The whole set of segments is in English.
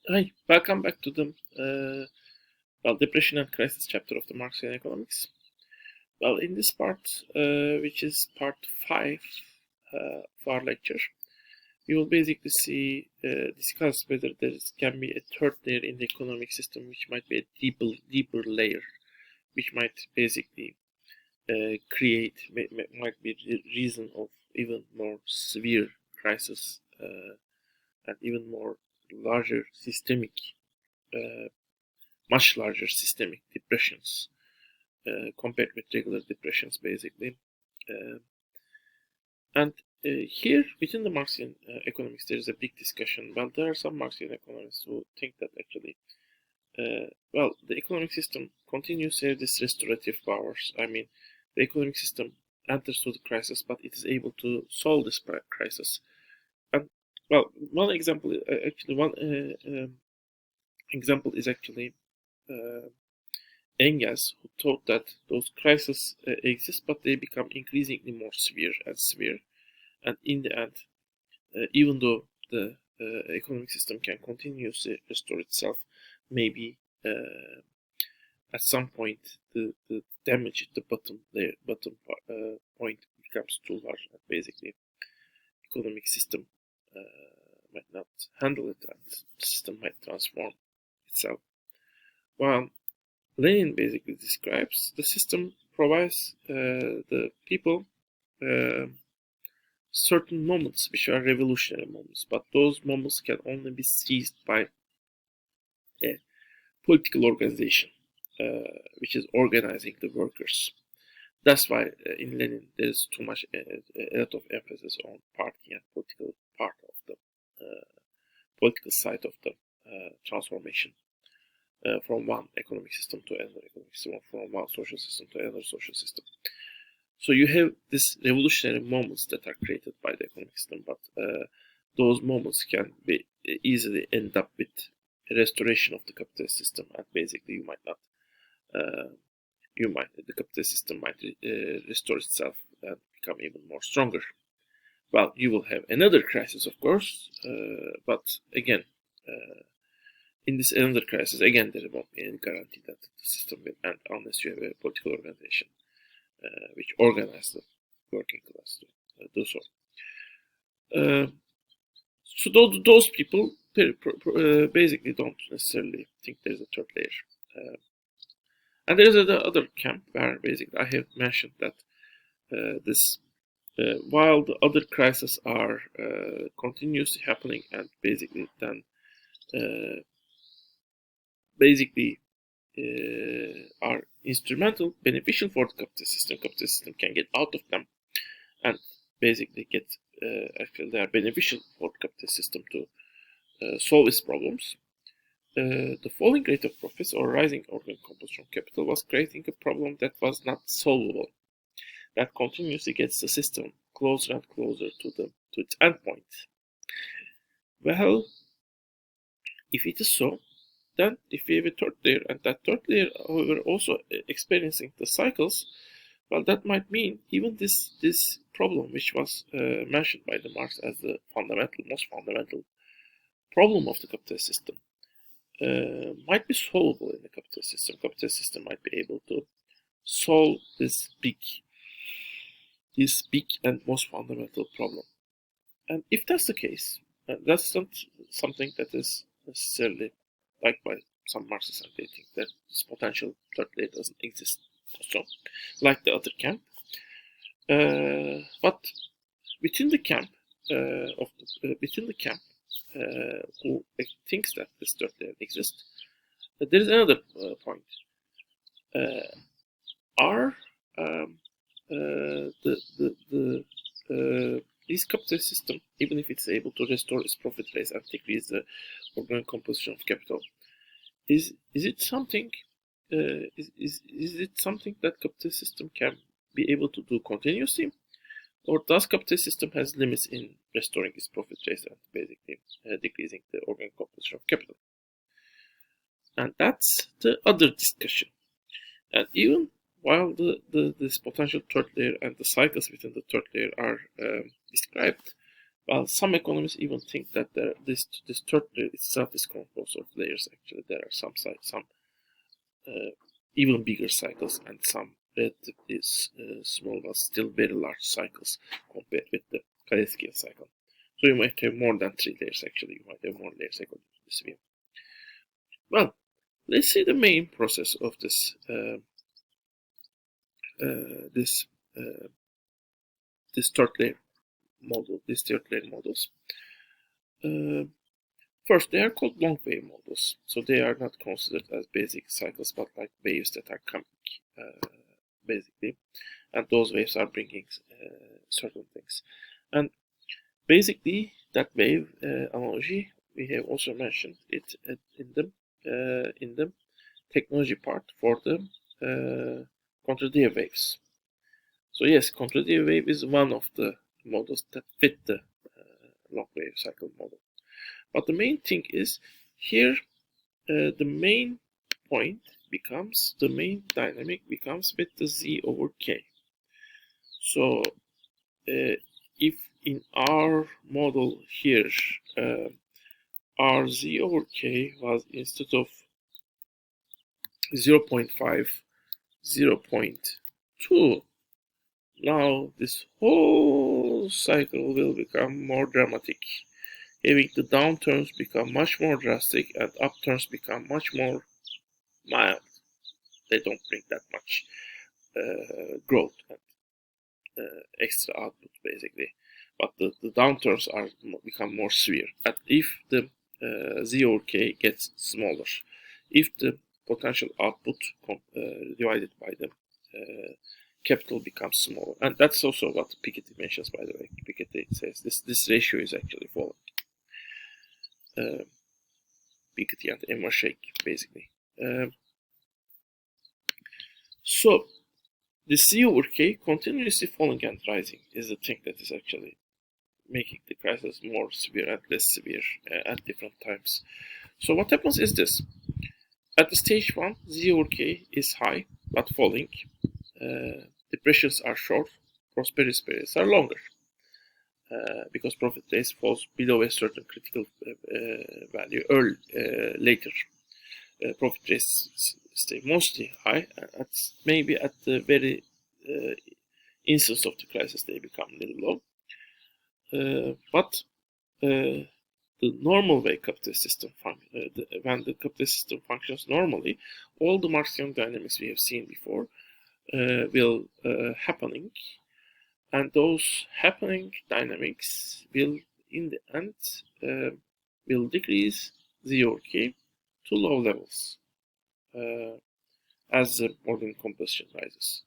Hi, welcome back to the depression and crisis chapter of the Marxian economics. Well, in this part, which is part 5 of our lecture, we will basically discuss whether can be a third layer in the economic system, which might be a deeper layer, which might basically might be the reason of even more severe crisis and even more larger systemic uh, much larger systemic depressions compared with regular depressions, basically. Uh, and here, within the Marxian economics, there is a big discussion. Well, there are some Marxian economists who think that actually, the economic system continues to have this restorative powers. I mean, the economic system enters through the crisis, but it is able to solve this crisis. And one example, one example is actually uh, Engels, who thought that those crises exist, but they become increasingly more severe and severe. And in the end, even though the economic system can continuously restore itself, maybe at some point the damage at the bottom point becomes too large, and basically economic system might not handle it, and the system might transform itself. While Lenin basically describes the system provides the people uh, certain moments which are revolutionary moments, but those moments can only be seized by a political organization which is organizing the workers. That's why in Lenin there is too much a lot of emphasis on party and political part of the political side of the transformation. From one economic system to another economic system, or from one social system to another social system. So you have these revolutionary moments that are created by the economic system, but those moments can be easily end up with a restoration of the capitalist system, and basically uh, the capitalist system might restore itself and become even more stronger. Well, you will have another crisis, of course, but again, in this another crisis, again, there won't be any guarantee that the system will end unless you have a political organization which organizes the working class to do so. Uh, so those people basically don't necessarily think there's a third layer. And there's the other camp where basically I have mentioned that this while the other crises are continuously happening and basically then uh, basically are instrumental, beneficial for the capitalist system. Capitalist system can get out of them and basically get actually they are beneficial for the capitalist system to solve its problems. The falling rate of profits or rising organ composition of capital was creating a problem that was not solvable. That continuously gets the system closer and closer to its endpoint. Well, if it is so, then if we have a third layer and that third layer, however, also experiencing the cycles, well, that might mean even this problem, which was mentioned by the Marx as the most fundamental problem of the capitalist system, might be solvable in the capitalist system. Capitalist system might be able to solve this big and most fundamental problem. And if that's the case, that's not something that is necessarily liked by some Marxists, and they think that this potential third layer doesn't exist. So, like the other camp, but within the camp within the camp who thinks that this third layer exists, there is another point. Are this capitalist system, even if it's able to restore its profit rates and decrease the organic composition of capital, is it something is it something that capitalist system can be able to do continuously, or does capitalist system has limits in restoring its profit rates and basically decreasing the organic composition of capital? And that's the other discussion. And even while this potential third layer and the cycles within the third layer are described, Well, some economists even think that this third layer itself is composed of layers. Actually, there are some even bigger cycles and some relatively small but still very large cycles compared with the Kaleskian cycle. So you might have more than 3 layers. Actually, you might have more layers according to this view. Well, let's see the main process of this this third layer model. These third layer models. First, they are called long wave models, so they are not considered as basic cycles, but like waves that are coming, basically, and those waves are bringing certain things. And basically, that wave analogy we have also mentioned it in the technology part for the contradict waves. So yes, contradict wave is one of the models that fit the long wave cycle model. But the main thing is here, the main point becomes, the main dynamic becomes with the z over k. So if in our model here, our z over k was instead of 0.5, 0.2, now this whole cycle will become more dramatic, having the downturns become much more drastic and upturns become much more mild. They don't bring that much growth and extra output, basically. But the downturns are become more severe. And if the z over k gets smaller, if the potential output divided by the capital becomes smaller, and that's also what Piketty mentions, by the way. Piketty says this ratio is actually falling. Piketty and Emma Sheikh, basically. So the C over K continuously falling and rising is the thing that is actually making the crisis more severe and less severe at different times. So what happens is this. At the stage 1, Z over K is high but falling. Depressions are short, prosperity periods are longer. Because profit rates falls below a certain critical value later. Profit rates stay mostly high, and maybe at the very instance of the crisis they become a little low. But the normal way capitalist system when the capitalist system functions normally, all the Marxian dynamics we have seen before will happening, and those happening dynamics will in the end will decrease Z over K to low levels as the organ composition rises.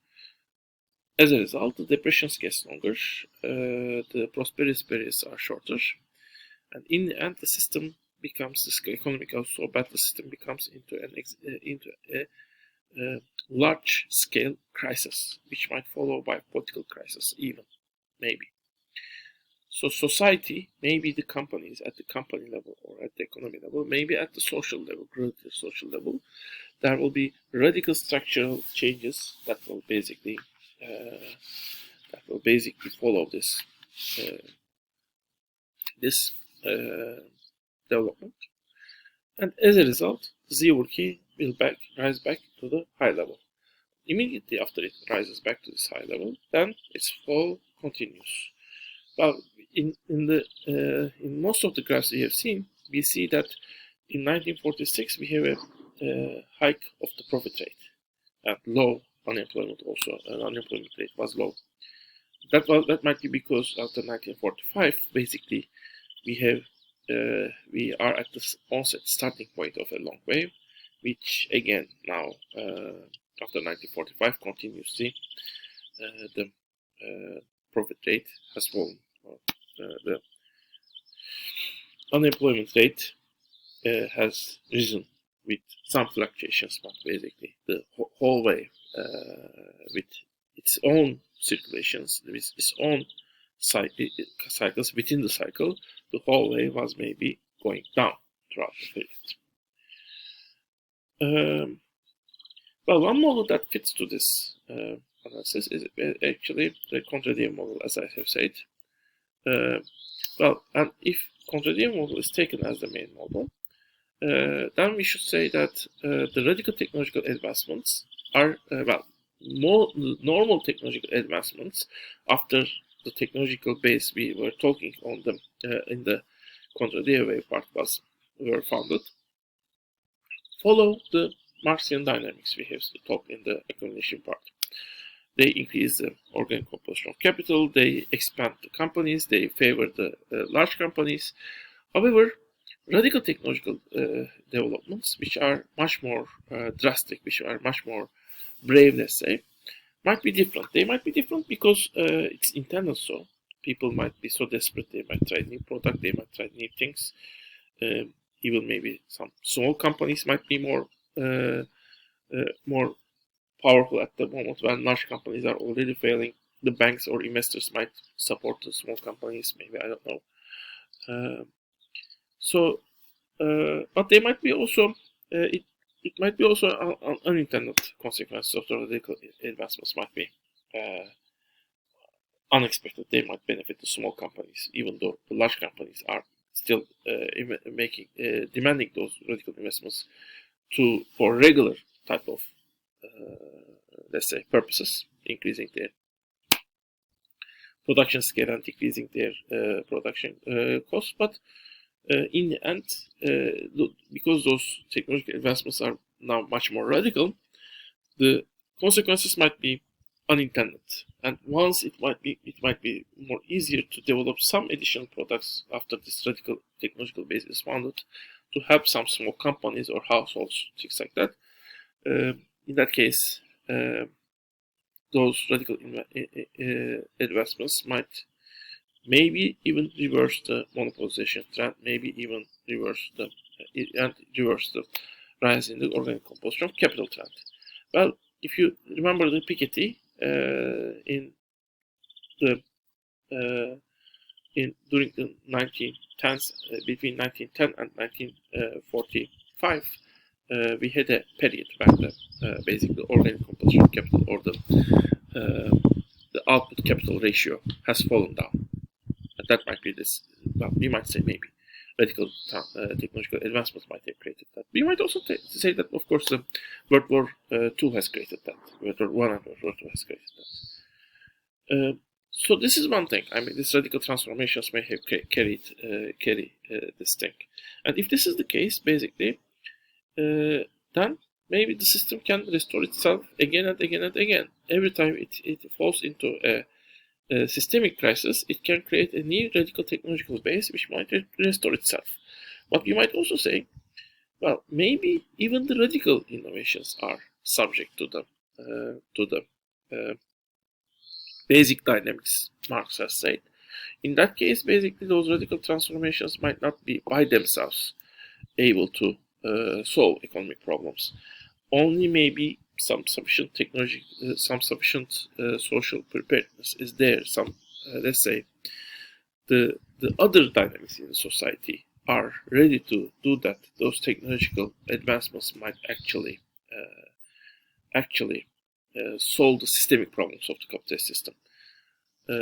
As a result, the depressions get longer, the prosperity periods are shorter, and in the end, the system becomes, the economy goes so bad, the system becomes into a large-scale crisis, which might follow by political crisis, even maybe. So society, maybe the companies at the company level or at the economy level, maybe at the social level, relative social level, there will be radical structural changes that will basically follow this development, and as a result, Z over K will rise back to the high level. Immediately after it rises back to this high level, then its fall continues. Well, in most of the graphs we have seen, we see that in 1946 we have a hike of the profit rate and low unemployment also, and unemployment rate was low. That might be because after 1945, basically, we are at the onset starting point of a long wave, which again now after 1945 continuously the profit rate has fallen. The unemployment rate has risen with some fluctuations, but basically the whole wave with its own circulations, with its own cycles within the cycle, the whole wave was maybe going down throughout the period. Well, one model that fits to this analysis is actually the contradict model, as I have said. Well, and if contrarian model is taken as the main model, then we should say that the radical technological advancements are, more normal technological advancements after the technological base we were talking on them in the contrarian wave part were founded, follow the Marxian dynamics we have talked in the accumulation part. They increase the organic composition of capital, they expand the companies, they favor the large companies. However, radical technological developments, which are much more drastic, which are much more brave, let's say, might be different. They might be different because it's intended so. People might be so desperate, they might try new product, they might try new things. Even maybe some small companies might be more powerful at the moment when large companies are already failing. The banks or investors might support the small companies, maybe, I don't know. But they might be also, it might be also an unintended consequence of the radical advancements might be unexpected. They might benefit the small companies, even though the large companies are still demanding those radical investments for regular type of, let's say, purposes, increasing their production scale and decreasing their production costs. But in the end, because those technological advancements are now much more radical, the consequences might be unintended. And once it might be more easier to develop some additional products after this radical technological base is founded to help some small companies or households, things like that. In that case, those radical advancements might maybe even reverse the monopolization trend, maybe even reverse the rise in the organic composition of capital trend. Well, if you remember the Piketty during the 1910s, between 1910 and 1945, we had a period where basically organic composition of capital or the output capital ratio has fallen down. And that might be this. Well, we might say maybe radical technological advancements might have created that. We might also say that, of course, the World War II has created that. World War I and World War II has created that. So this is one thing. I mean, these radical transformations may have carry this thing. And if this is the case, basically, then maybe the system can restore itself again and again and again. Every time it falls into a systemic crisis, it can create a new radical technological base which might restore itself. But you might also say, well, maybe even the radical innovations are subject to the basic dynamics Marx has said. In that case, basically, those radical transformations might not be by themselves able to solve economic problems. Only maybe some sufficient technology, some sufficient social preparedness is there. Some, let's say, the other dynamics in society are ready to do that. Those technological advancements might actually solve the systemic problems of the capitalist system.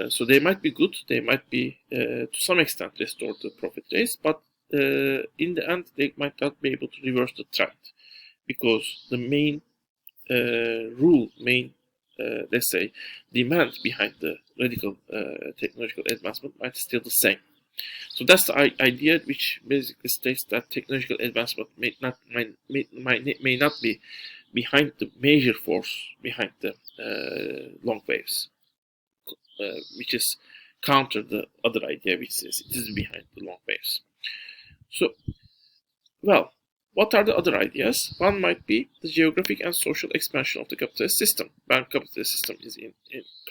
So they might be good. They might be to some extent restore the profit race, but in the end, they might not be able to reverse the trend because the main let's say, demand behind the radical technological advancement might still the same. So that's the idea, which basically states that technological advancement may not be behind the major force behind the long waves, which is counter the other idea, which says it is behind the long waves. So, well, what are the other ideas? One might be the geographic and social expansion of the capitalist system. When the capitalist system is in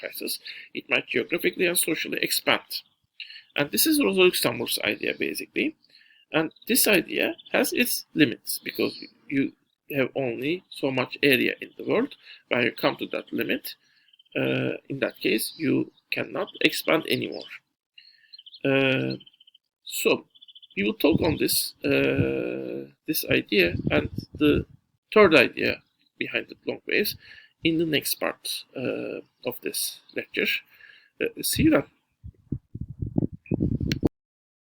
crisis, it might geographically and socially expand. And this is Rosa Luxemburg's idea, basically. And this idea has its limits because you have only so much area in the world. When you come to that limit, in that case, you cannot expand anymore. So, we will talk on this idea and the third idea behind the long waves in the next part of this lecture. See you then.